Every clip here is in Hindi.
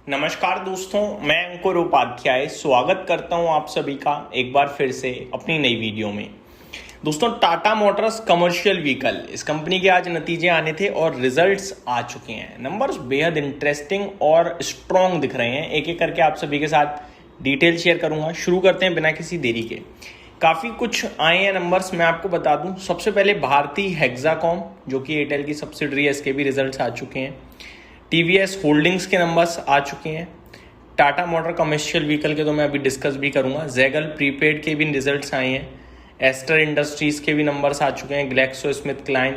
नमस्कार दोस्तों, मैं अंकुर उपाध्याय स्वागत करता हूं आप सभी का एक बार फिर से अपनी नई वीडियो में। दोस्तों, टाटा मोटर्स कमर्शियल व्हीकल, इस कंपनी के आज नतीजे आने थे और रिजल्ट्स आ चुके हैं। नंबर्स बेहद इंटरेस्टिंग और स्ट्रॉन्ग दिख रहे हैं। एक एक करके आप सभी के साथ डिटेल शेयर करूंगा। शुरू करते हैं बिना किसी देरी के। काफ़ी कुछ आए हैं नंबर्स, मैं आपको बता दूं। सबसे पहले भारतीय हेक्साकॉम, जो कि एयरटेल की सब्सिडरी है, इसके भी रिजल्ट्स आ चुके हैं। टीवीएस होल्डिंग्स के नंबर्स आ चुके हैं। टाटा मोटर कमर्शियल व्हीकल के तो मैं अभी डिस्कस भी करूंगा। जैगल प्रीपेड के भी रिजल्ट्स आए हैं। एस्टर इंडस्ट्रीज के भी नंबर्स आ चुके हैं। ग्लैक्सो स्मिथ क्लाइन,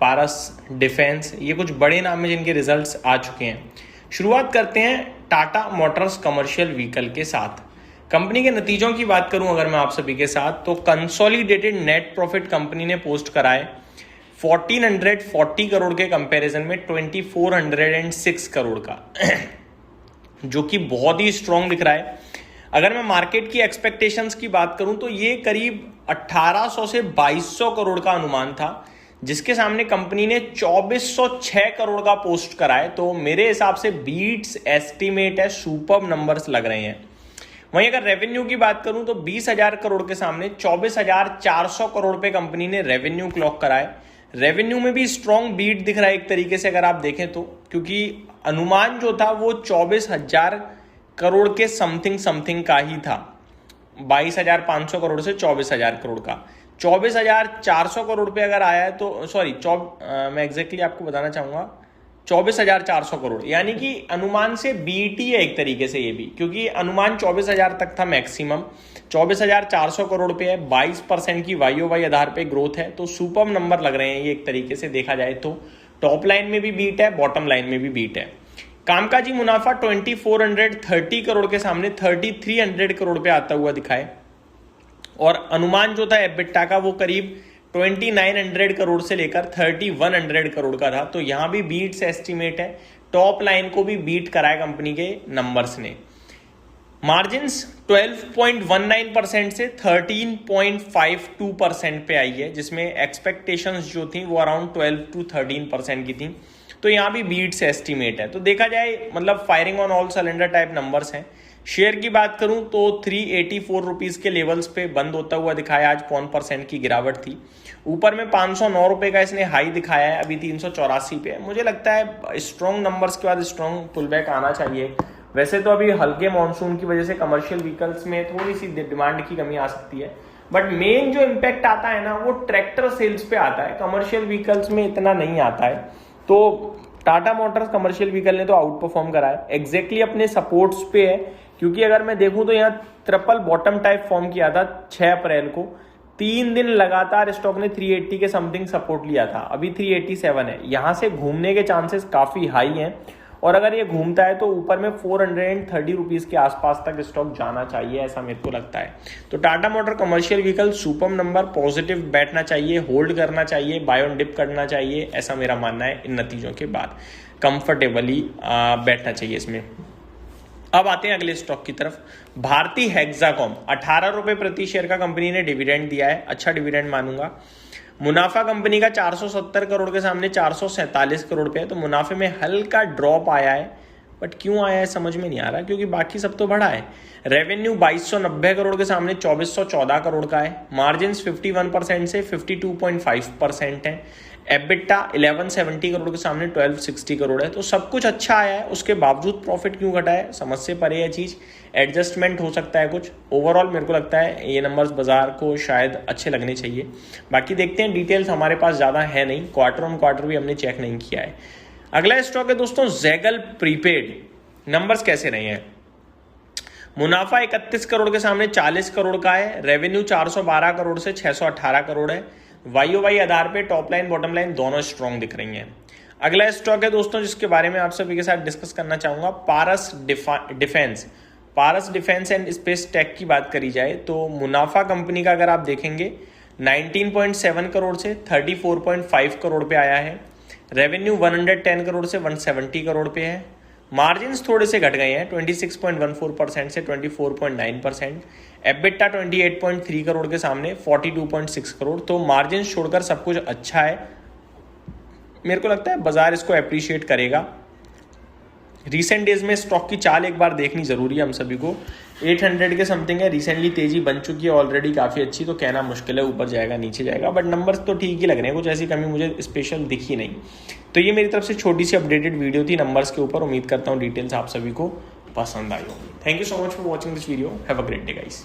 पारस डिफेंस, ये कुछ बड़े नाम हैं जिनके रिजल्ट्स आ चुके हैं। शुरुआत करते हैं टाटा मोटर्स कमर्शियल व्हीकल के साथ। कंपनी के नतीजों की बात करूं अगर मैं आप सभी के साथ, तो कंसोलिडेटेड नेट प्रॉफिट कंपनी ने पोस्ट कराए 1440 करोड़ के कंपैरिजन में 2406 करोड़ का जो कि बहुत ही स्ट्रॉन्ग दिख रहा है। अगर मैं मार्केट की एक्सपेक्टेशंस की बात करूं तो ये करीब 1800 से 2200 करोड़ का अनुमान था, जिसके सामने कंपनी ने 2406 करोड़ का पोस्ट कराए। तो मेरे हिसाब से बीट्स एस्टीमेट है, सुपर्ब नंबर्स लग रहे हैं। वहीं अगर रेवेन्यू की बात करूं तो 20,000 करोड़ के सामने 24,400 करोड़ पे कंपनी ने रेवेन्यू क्लॉक कराए। रेवेन्यू में भी स्ट्रॉन्ग बीट दिख रहा है एक तरीके से अगर आप देखें तो, क्योंकि अनुमान जो था वो 24,000 करोड़ के समथिंग का ही था। 22,500 करोड़ से 24,000 करोड़ का 24,400 करोड़ पे अगर आया है तो मैं एग्जैक्टली आपको बताना चाहूंगा 24,400 करोड़, यानी कि अनुमान से बीट ही है एक तरीके से ये भी, क्योंकि अनुमान 24,000 तक था मैक्सिमम। 24,400 करोड़ पे है, 22% की YOY आधार पे ग्रोथ है। तो सुपर नंबर लग रहे हैं ये एक तरीके से देखा जाए तो। टॉप लाइन में भी बीट है, बॉटम लाइन में भी बीट है। कामकाजी मुनाफा 2430 करोड़ के सामने 3300 करोड़ पे आता हुआ दिखाए, और अनुमान जो था एबिटा का वो करीब 2900 करोड़ से लेकर 3100 करोड़ का था। तो यहां भी बीट्स एस्टीमेट है। टॉप लाइन को भी बीट कराया कंपनी के नंबर्स ने। मार्जिन्स 12.19% से 13.52% पे आई है, जिसमें एक्सपेक्टेशंस जो थी वो अराउंड 12 to 13% की थी। तो यहां भी बीट्स एस्टीमेट है। तो देखा जाए मतलब firing on all cylinder type numbers हैं। शेयर की बात करूं तो 384 रुपीज के लेवल्स पे बंद होता हुआ दिखाया। आज 1% की गिरावट थी। ऊपर में 509 रुपए का इसने हाई दिखाया है, अभी 384 पे है। मुझे लगता है स्ट्रॉन्ग नंबर्स के बाद स्ट्रॉन्ग पुलबैक आना चाहिए। वैसे तो अभी हल्के मॉनसून की वजह से कमर्शियल व्हीकल्स में थोड़ी सी डिमांड की कमी आ सकती है, बट मेन जो इम्पैक्ट आता है ना वो ट्रैक्टर सेल्स पे आता है, कमर्शियल व्हीकल्स में इतना नहीं आता है। तो टाटा मोटर्स कमर्शियल व्हीकल ने तो आउट परफॉर्म करा है, एग्जैक्टली अपने सपोर्ट्स पे है। क्योंकि अगर मैं देखूं तो यहाँ ट्रिपल बॉटम टाइप फॉर्म किया था 6 अप्रैल को। 3 दिन लगातार स्टॉक ने 380 के समथिंग सपोर्ट लिया था, अभी 387 है। यहां से घूमने के चांसेस काफी हाई हैं, और अगर ये घूमता है तो ऊपर में 430 रुपीज के आसपास तक स्टॉक जाना चाहिए, ऐसा मेरे को लगता है। तो Tata motor commercial vehicle super number, positive बैठना चाहिए, होल्ड करना चाहिए, बाय ऑन डिप करना चाहिए, ऐसा मेरा मानना है। इन नतीजों के बाद कंफर्टेबली बैठना चाहिए इसमें। अब आते हैं अगले स्टॉक की तरफ। भारतीय हेक्साकॉम 18 रुपए प्रति शेयर का कंपनी ने डिविडेंड दिया है, अच्छा डिविडेंड मानूंगा। मुनाफा कंपनी का 470 करोड़ के सामने 447 करोड़ पे है। तो मुनाफे में हल्का ड्रॉप आया है, बट क्यों आया है समझ में नहीं आ रहा, क्योंकि बाकी सब तो बढ़ा है। रेवेन्यू 2290 करोड़ के सामने 2414 करोड़ का है। मार्जिन 51% से 52.5% है। एबिटा 1170 करोड़ के सामने 1260 करोड़ है। तो सब कुछ अच्छा आया है, उसके बावजूद प्रॉफिट क्यों घटा है समझ से परे है चीज। एडजस्टमेंट हो सकता है कुछ। ओवरऑल मेरे को लगता है ये नंबर्स बाजार को शायद अच्छे लगने चाहिए। बाकी देखते हैं, डिटेल्स हमारे पास ज्यादा है नहीं, क्वार्टर ऑन क्वार्टर भी हमने चेक नहीं किया है। अगला स्टॉक है दोस्तों जैगल प्रीपेड। नंबर्स कैसे रहे हैं? मुनाफा 31 करोड़ के सामने 40 करोड़ का है। रेवेन्यू 412 करोड़ से 618 करोड़ है। YOY आधार पे टॉप लाइन बॉटम लाइन दोनों स्ट्रॉन्ग दिख रही हैं। अगला स्टॉक है दोस्तों जिसके बारे में आप सभी के साथ डिस्कस करना चाहूंगा, Paras defence. Paras defence and space tech की बात करी जाए तो मुनाफा कंपनी का अगर आप देखेंगे 19.7 करोड़ से 34.5 करोड़ पे आया है। रेवेन्यू 110 करोड़ से 170 करोड़ पे है। मार्जिन्स थोड़े से घट गए हैं 26.14% से 24.9%। एबिटा 28.3 करोड़ के सामने 42.6 करोड़। तो मार्जिन छोड़कर सब कुछ अच्छा है, मेरे को लगता है बाजार इसको अप्रिशिएट करेगा। रिसेंट डेज में स्टॉक की चाल एक बार देखनी जरूरी है हम सभी को। 800 के समथिंग है, रिसेंटली तेजी बन चुकी है ऑलरेडी काफ़ी अच्छी, तो कहना मुश्किल है ऊपर जाएगा नीचे जाएगा, बट नंबर्स तो ठीक ही लग रहे हैं, कुछ ऐसी कमी मुझे स्पेशल दिखी नहीं। तो ये मेरी तरफ से छोटी सी अपडेटेड वीडियो थी नंबर्स के ऊपर। उम्मीद करता हूँ डिटेल्स आप सभी को पसंद आई होगी। Thank you so much for watching this video. Have a great day guys.